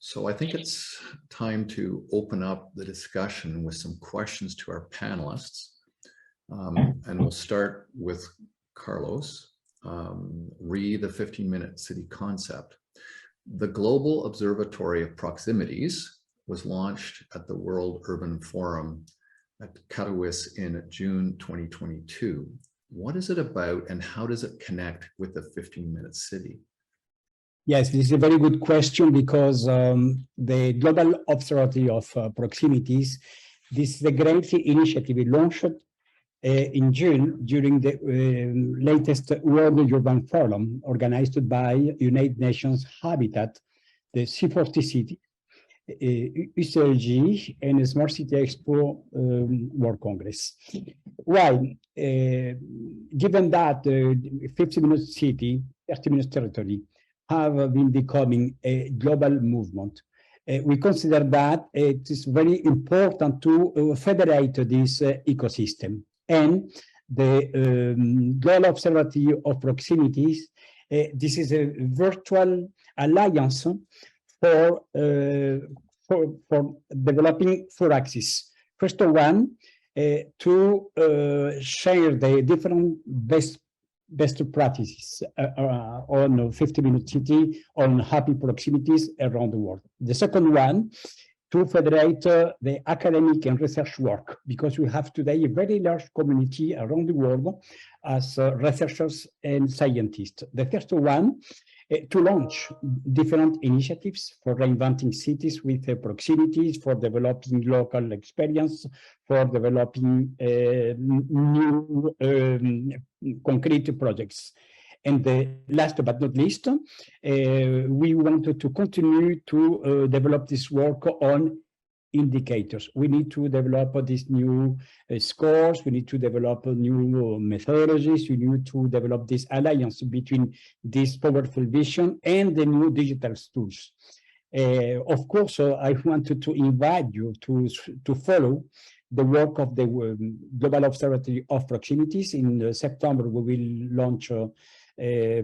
So I think it's time to open up the discussion with some questions to our panelists. And we'll start with Carlos. Re the 15-minute city concept. The Global Observatory of Proximities was launched at the World Urban Forum at Katowice in June 2022. What is it about and how does it connect with the 15-minute city? Yes, this is a very good question because the Global Observatory of Proximities, this is a great initiative we launched in June during the latest World Urban Forum organized by United Nations Habitat, the C40 City, UCLG, and Smart City Expo World Congress. Why? Given that the 50-minute city, 30-minute territory, have been becoming a global movement. We consider that it is very important to federate this ecosystem. And the Global Observatory of Proximities, this is a virtual alliance for developing 4 axes. First one, to share the different best practices on 50-minute city, on happy proximities around the world. The second one, to federate the academic and research work, because we have today a very large community around the world as researchers and scientists. The first one, to launch different initiatives for reinventing cities with proximities, for developing local experience, for developing new concrete projects. And last but not least, we wanted to continue to develop this work on indicators. We need to develop these new scores. We need to develop new methodologies. We need to develop this alliance between this powerful vision and the new digital tools. Of course, I wanted to invite you to follow the work of the Global Observatory of Proximities. In September, we will launch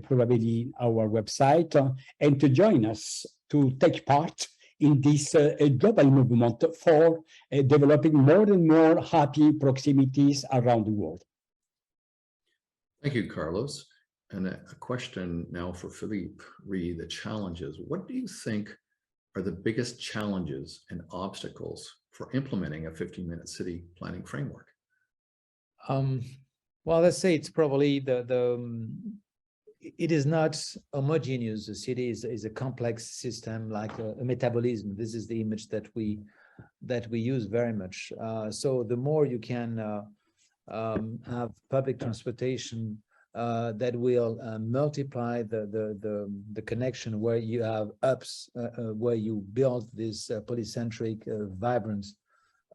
probably our website and to join us to take part in this global movement for developing more and more happy proximities around the world. Thank you, Carlos. And a question now for Philippe, re the challenges. What do you think are the biggest challenges and obstacles for implementing a 15-minute city planning framework? Well, let's say it's probably it is not homogeneous. The city is a complex system, like a metabolism. This is the image that we use very much. So the more you can have public transportation that will multiply the connection, where you have hubs, where you build this polycentric, vibrant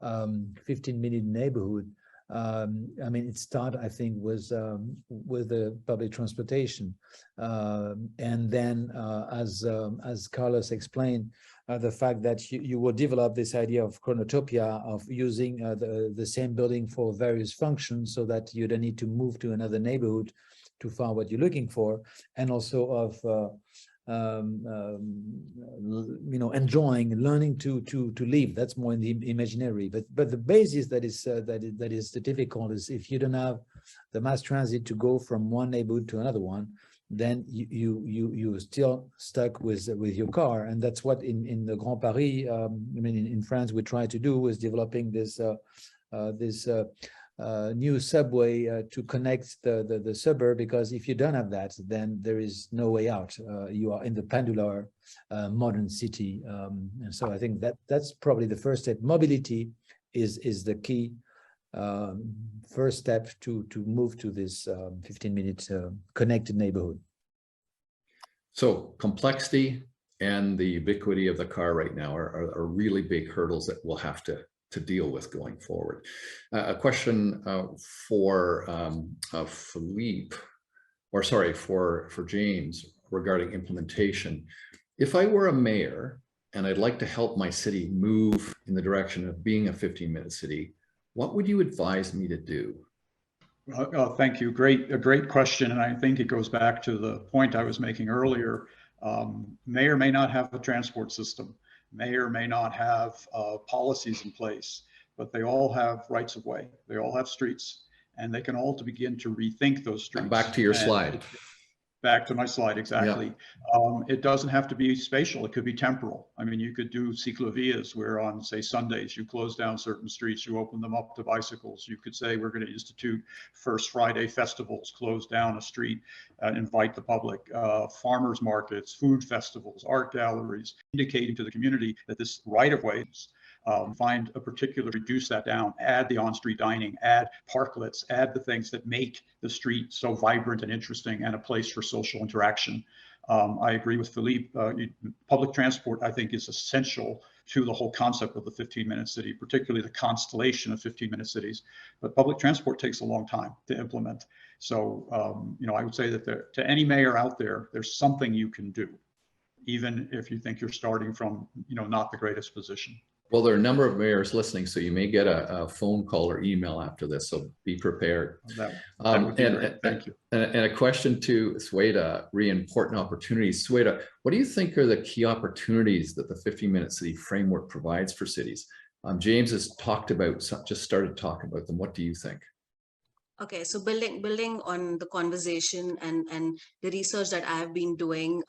15-minute neighborhood. I mean, it started, I think, with the public transportation, and then as Carlos explained, the fact that you will develop this idea of chronotopia, of using the same building for various functions, so that you don't need to move to another neighborhood to find what you're looking for, and also of enjoying, learning to live. That's more in the imaginary. But the basis that is the difficult is if you don't have the mass transit to go from one neighborhood to another one, then you're still stuck with your car. And that's what in the Grand Paris, in France, we try to do, is developing this new subway to connect the suburb, because if you don't have that, then there is no way out. You are in the pendular modern city, and so I think that's probably the first step. Mobility is the key first step to move to this 15-minute connected neighborhood. So complexity and the ubiquity of the car right now are really big hurdles that we'll have to deal with going forward. A question for Philippe, or sorry, for James, regarding implementation. If I were a mayor and I'd like to help my city move in the direction of being a 15-minute city, what would you advise me to do? Thank you. A great question. And I think it goes baback to the point I was making earlier. May or may not have a transport system. may or may not have policies in place, but they all have rights of way. They all have streets, and they can all begin to rethink those streets. Back to your slide. Back to my slide, exactly. Yeah. It doesn't have to be spatial, it could be temporal. I mean, you could do ciclovias where on, say, Sundays, you close down certain streets, you open them up to bicycles. You could say, we're going to institute First Friday festivals, close down a street, invite the public, farmers markets, food festivals, art galleries, indicating to the community that this right-of-way find a particular, reduce that down, add the on-street dining, add parklets, add the things that make the street so vibrant and interesting and a place for social interaction. I agree with Philippe. Public transport, I think, is essential to the whole concept of the 15-minute city, particularly the constellation of 15-minute cities. But public transport takes a long time to implement. So, you know, I would say that to any mayor out there, there's something you can do, even if you think you're starting from, you know, not the greatest position. Well, there are a number of mayors listening, so you may get a phone call or email after this, so be prepared. That would be great. Thank you. And a question to Sweta, important opportunities. Sweta, what do you think are the key opportunities that the 15-minute city framework provides for cities? James has talked about, just started talking about them. What do you think? Okay, so building on the conversation and the research that I have been doing,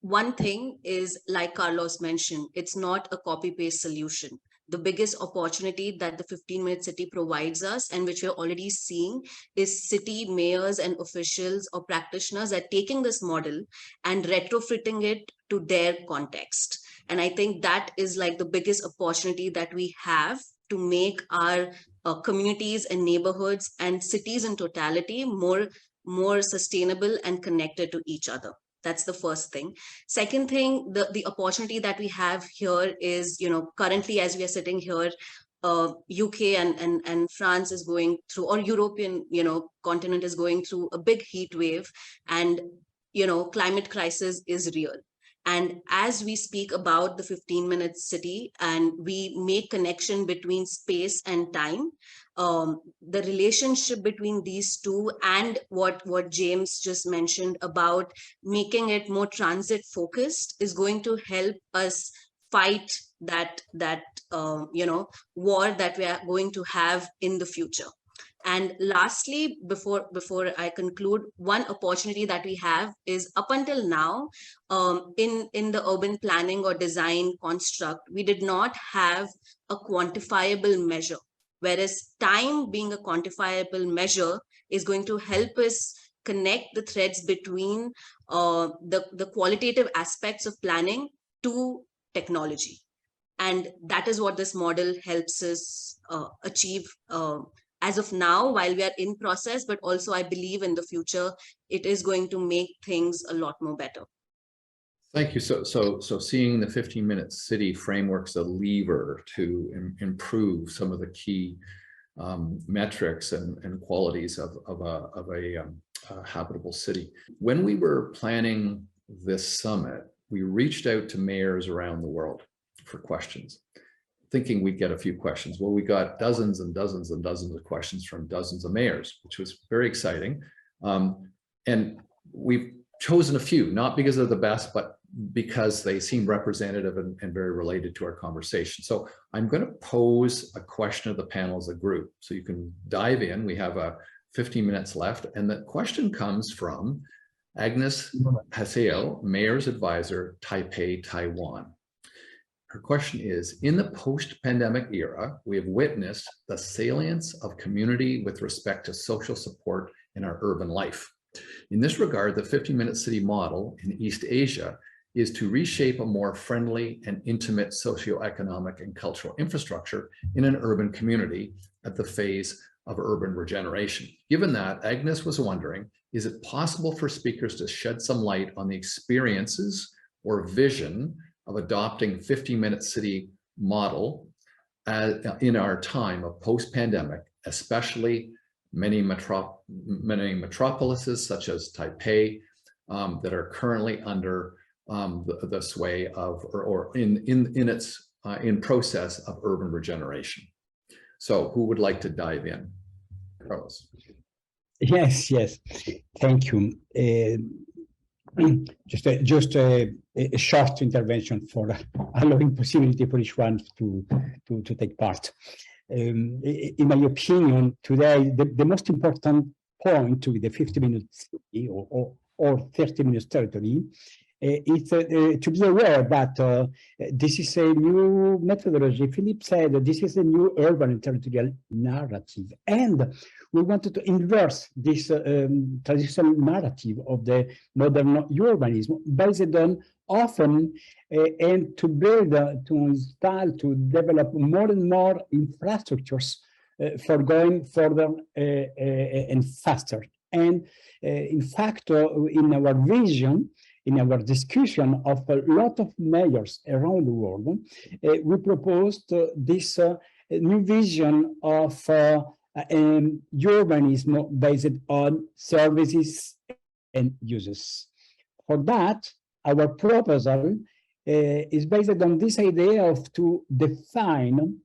one thing is, like Carlos mentioned, it's not a copy-paste solution. The biggest opportunity that the 15-minute city provides us, and which we're already seeing, is city mayors and officials or practitioners are taking this model and retrofitting it to their context. And I think that is like the biggest opportunity that we have to make our communities and neighborhoods and cities in totality more sustainable and connected to each other. That's the first thing. Second thing, the opportunity that we have here is, you know, currently as we are sitting here, UK and France is going through, or European, you know, continent is going through a big heat wave, and, you know, climate crisis is real. And as we speak about the 15-minute city and we make connection between space and time, the relationship between these two and what James just mentioned about making it more transit focused is going to help us fight that you know, war that we are going to have in the future. And lastly, before I conclude, one opportunity that we have is, up until now, in the urban planning or design construct, we did not have a quantifiable measure, whereas time being a quantifiable measure is going to help us connect the threads between the qualitative aspects of planning to technology. And that is what this model helps us achieve as of now, while we are in process, but also I believe in the future, it is going to make things a lot more better. Thank you. So seeing the 15-minute city framework's a lever to improve some of the key metrics and qualities of a habitable city. When we were planning this summit, we reached out to mayors around the world for questions, thinking we'd get a few questions. Well, we got dozens and dozens and dozens of questions from dozens of mayors, which was very exciting. And we've chosen a few, not because they're the best, but because they seem representative and very related to our conversation. So I'm going to pose a question of the panel as a group, so you can dive in. We have 15 minutes left, and the question comes from Agnes Haseo, Mayor's Advisor, Taipei, Taiwan. Her question is, in the post-pandemic era, we have witnessed the salience of community with respect to social support in our urban life. In this regard, the 15-minute city model in East Asia is to reshape a more friendly and intimate socioeconomic and cultural infrastructure in an urban community at the phase of urban regeneration. Given that, Agnes was wondering, is it possible for speakers to shed some light on the experiences or vision of adopting 15-minute city model in our time of post-pandemic, especially many metropolises such as Taipei that are currently under the sway of or in process of urban regeneration. So who would like to dive in? Carlos. Yes, thank you. just a short intervention for allowing possibility for each one to take part. In my opinion, today, the most important point to the 50 minutes or 30 minutes territory is to be aware that this is a new methodology. Philip said that this is a new urban and territorial narrative. And we wanted to inverse this traditional narrative of the modern urbanism based on often and to build, to install, to develop more and more infrastructures for going further and faster. And in fact, in our vision, in our discussion of a lot of mayors around the world, we proposed this new vision of urbanism based on services and uses. For that, our proposal is based on this idea of to define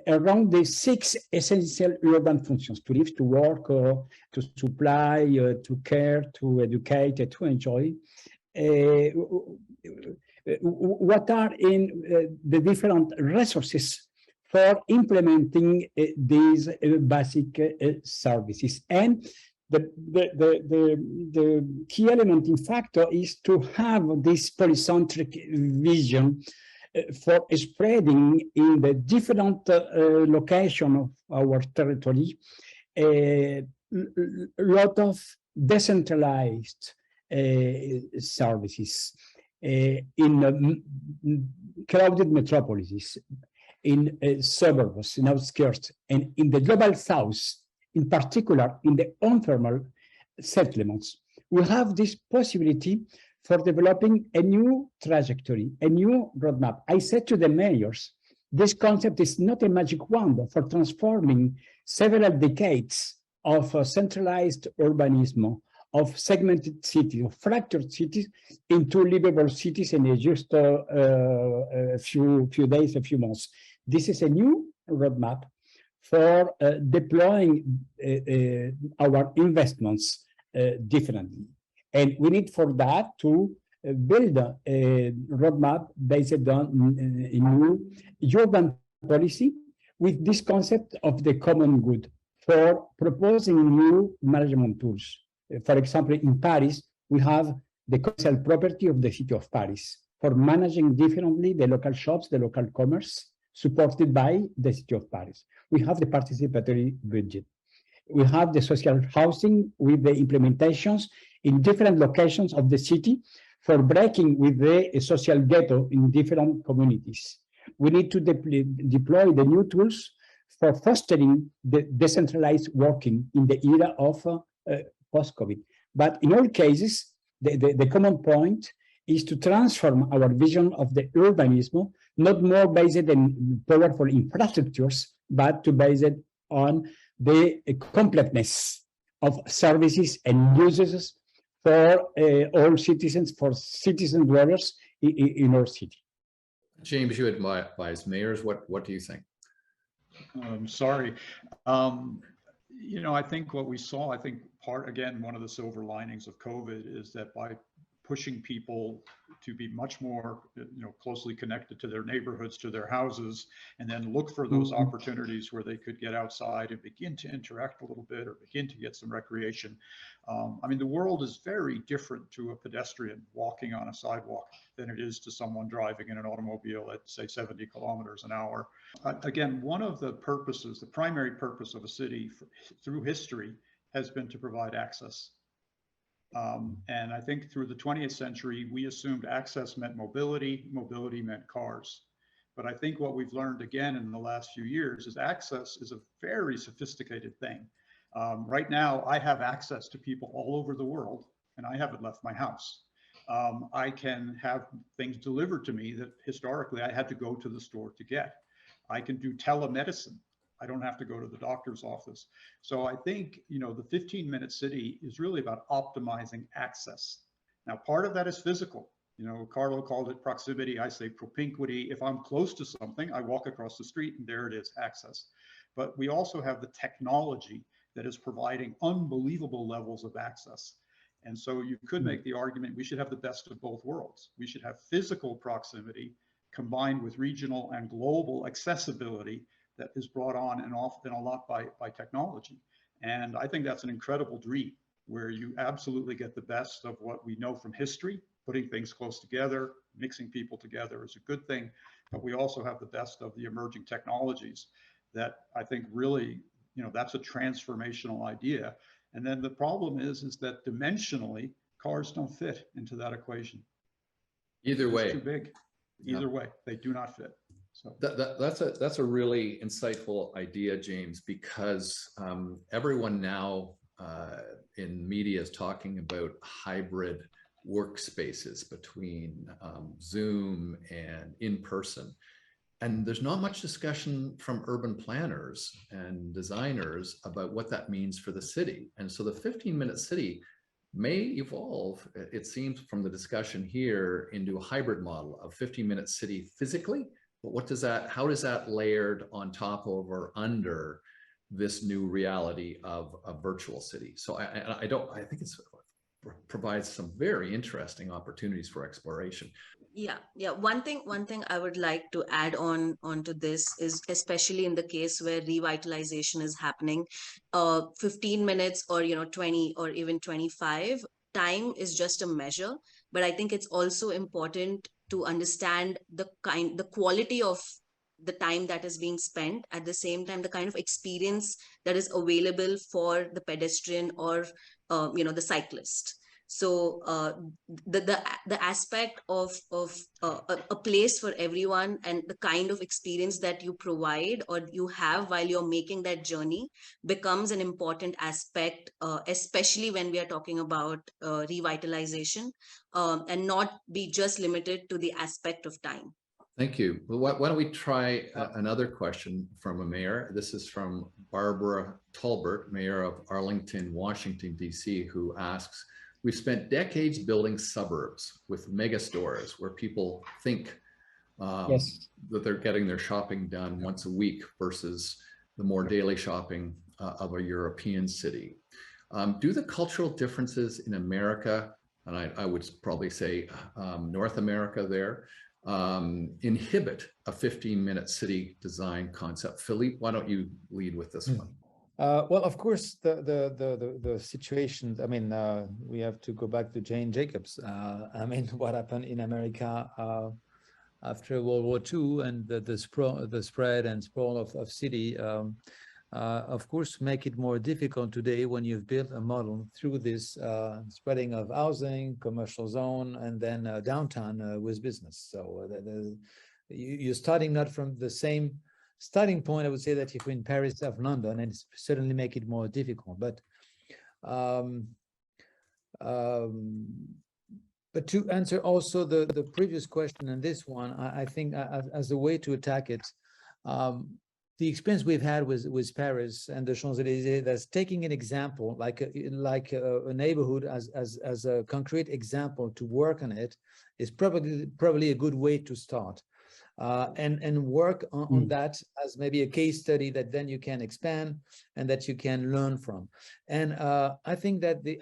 around the 6 essential urban functions: to live, to work, to supply, to care, to educate, to enjoy. What are in the different resources for implementing these basic services. And the key element, in fact, is to have this polycentric vision for spreading in the different location of our territory a lot of decentralized services in crowded metropolises, in suburbs, in outskirts, and in the global south, in particular in the informal settlements. We have this possibility for developing a new trajectory, a new roadmap. I said to the mayors, this concept is not a magic wand for transforming several decades of centralized urbanism, of segmented cities, of fractured cities, into livable cities in just a few days, a few months. This is a new roadmap for deploying our investments differently. And we need for that to build a roadmap based on a new urban policy with this concept of the common good for proposing new management tools. For example, in Paris, we have the commercial property of the city of Paris for managing differently the local shops, the local commerce, supported by the city of Paris. We have the participatory budget. We have the social housing with the implementations in different locations of the city for breaking with the social ghetto in different communities. We need to deploy the new tools for fostering the decentralized working in the era of post-COVID. But in all cases, the common point is to transform our vision of the urbanism, not more based on powerful infrastructures, but to base it on the completeness of services and uses for all citizens, for citizen dwellers in our city. James, you advise mayors. What do you think? Sorry. You know, I think what we saw, one of the silver linings of COVID is that by pushing people to be much more, closely connected to their neighborhoods, to their houses, and then look for those opportunities where they could get outside and begin to interact a little bit or begin to get some recreation. I mean, the world is very different to a pedestrian walking on a sidewalk than it is to someone driving in an automobile at, say, 70 kilometers an hour. Again, one of the purposes, the primary purpose of a city through history has been to provide access. And I think through the 20th century, we assumed access meant mobility, mobility meant cars. But I think what we've learned again in the last few years is access is a very sophisticated thing. Right now, I have access to people all over the world, and I haven't left my house. I can have things delivered to me that historically I had to go to the store to get. I can do telemedicine. I don't have to go to the doctor's office. So I think, the 15-minute city is really about optimizing access. Now, part of that is physical. Carlo called it proximity. I say propinquity. If I'm close to something, I walk across the street and there it is, access. But we also have the technology that is providing unbelievable levels of access. And so you could make the argument we should have the best of both worlds. We should have physical proximity combined with regional and global accessibility that is brought on and often a lot by technology. And I think that's an incredible dream where you absolutely get the best of what we know from history. Putting things close together, mixing people together is a good thing, but we also have the best of the emerging technologies that I think really, that's a transformational idea. And then the problem is that dimensionally, cars don't fit into that equation. Either way. It's too big. Either way, they do not fit. So that's a really insightful idea, James, because everyone now in media is talking about hybrid workspaces between Zoom and in person. And there's not much discussion from urban planners and designers about what that means for the city. And so the 15-minute city may evolve, it seems from the discussion here, into a hybrid model of 15-minute city physically. But how does that layered on top of or under this new reality of a virtual city? So I think it provides some very interesting opportunities for exploration. Yeah. One thing I would like to add onto this is, especially in the case where revitalization is happening, 15 minutes or 20 or even 25, time is just a measure. But I think it's also important to understand the quality of the time that is being spent, at the same time the kind of experience that is available for the pedestrian or the cyclist. So the aspect of a place for everyone and the kind of experience that you provide or you have while you're making that journey becomes an important aspect, especially when we are talking about revitalization, and not be just limited to the aspect of time. Thank you. Well, why don't we try another question from a mayor? This is from Barbara Tolbert, mayor of Arlington, Washington, D.C., who asks, we've spent decades building suburbs with mega stores where people think that they're getting their shopping done once a week versus the more daily shopping of a European city. Do the cultural differences in America, and I would probably say North America there, inhibit a 15-minute city design concept? Philippe, why don't you lead with this one? Well, of course, the situation, I mean, we have to go back to Jane Jacobs. I mean, what happened in America after World War II and the spread and sprawl of city, of course, make it more difficult today when you've built a model through this spreading of housing, commercial zone, and then downtown with business. So you're starting not from the same starting point. I would say that if we're in Paris or London, and it's certainly make it more difficult. But to answer also the previous question and this one, I think as a way to attack it, the experience we've had with Paris and the Champs-Élysées, that's taking an example like a neighborhood as a concrete example to work on it is probably a good way to start. And work on that as maybe a case study that then you can expand and that you can learn from. And I think that the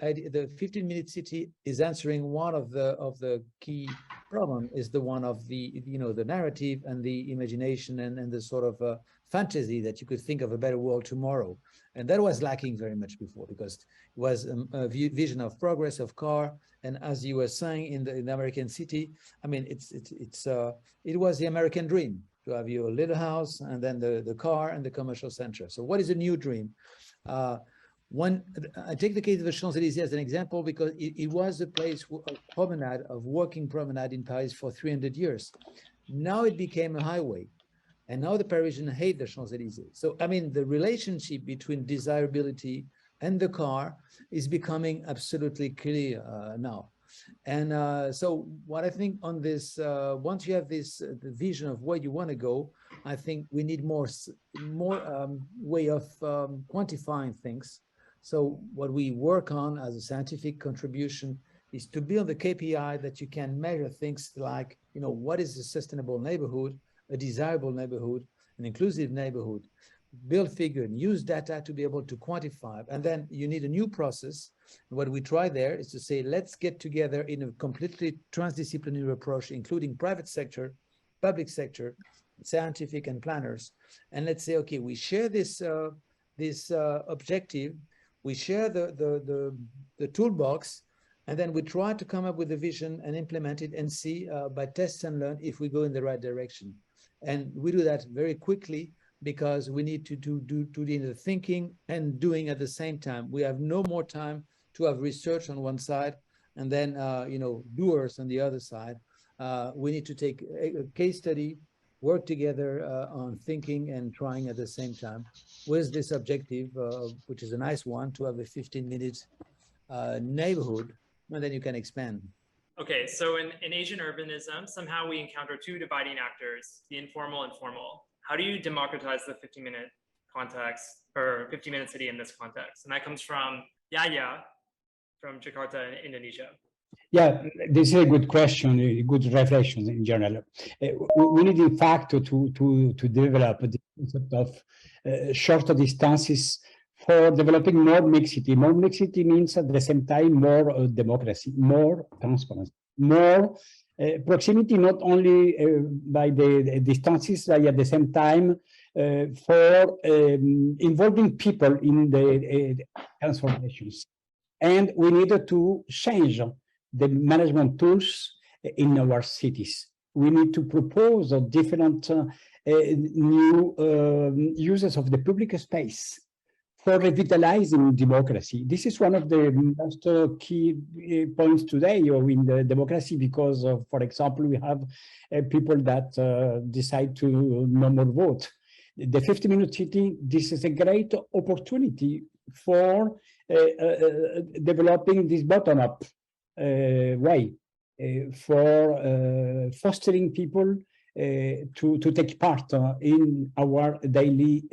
15-minute city is answering one of the key problem is the one of the the narrative and the imagination and the sort of fantasy that you could think of a better world tomorrow. And that was lacking very much before, because it was a vision of progress of car. And as you were saying in the American city, I mean, it was the American dream to have your little house and then the car and the commercial center. So what is a new dream? One, I take the case of the Champs-Élysées as an example because it was a place of promenade, of walking promenade in Paris for 300 years. Now it became a highway. And now the Parisians hate the Champs-Élysées. So, I mean, the relationship between desirability and the car is becoming absolutely clear now. And so what I think on this, once you have this the vision of where you want to go, I think we need more way of quantifying things. So what we work on as a scientific contribution is to build a KPI that you can measure things like, what is a sustainable neighborhood, a desirable neighborhood, an inclusive neighborhood. build figure and use data to be able to quantify. And then you need a new process. What we try there is to say, let's get together in a completely transdisciplinary approach, including private sector, public sector, scientific and planners. And let's say, okay, we share this objective, we share the toolbox, and then we try to come up with a vision and implement it and see by test and learn if we go in the right direction. And we do that very quickly because we need to do the thinking and doing at the same time. We have no more time to have research on one side and then doers on the other side. We need to take a case study, work together on thinking and trying at the same time with this objective, which is a nice one, to have a 15-minute neighborhood, and then you can expand. Okay, so in Asian urbanism, somehow we encounter two dividing actors, the informal and formal. How do you democratize the 50-minute context or 50-minute city in this context? And that comes from Yaya from Jakarta, Indonesia. Yeah, this is a good question, a good reflection in general. We need, in fact, to develop the concept of shorter distances for developing more mixity. More mixity means at the same time more democracy, more transparency, more proximity, not only by the distances, but at the same time for involving people in the transformations. And we needed to change the management tools in our cities. We need to propose different new uses of the public space for revitalizing democracy. This is one of the most key points today in the democracy because, for example, we have people that decide to no more vote. The 50-minute city, this is a great opportunity for developing this bottom-up way for fostering people to take part in our daily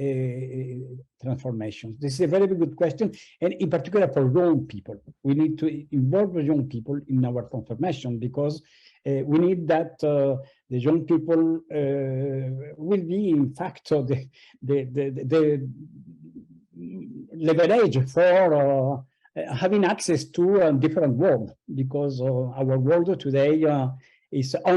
transformations. This is a very good question, and in particular for young people. We need to involve young people in our transformation because we need that the young people will be, in fact, the leverage for having access to a different world, because our world today is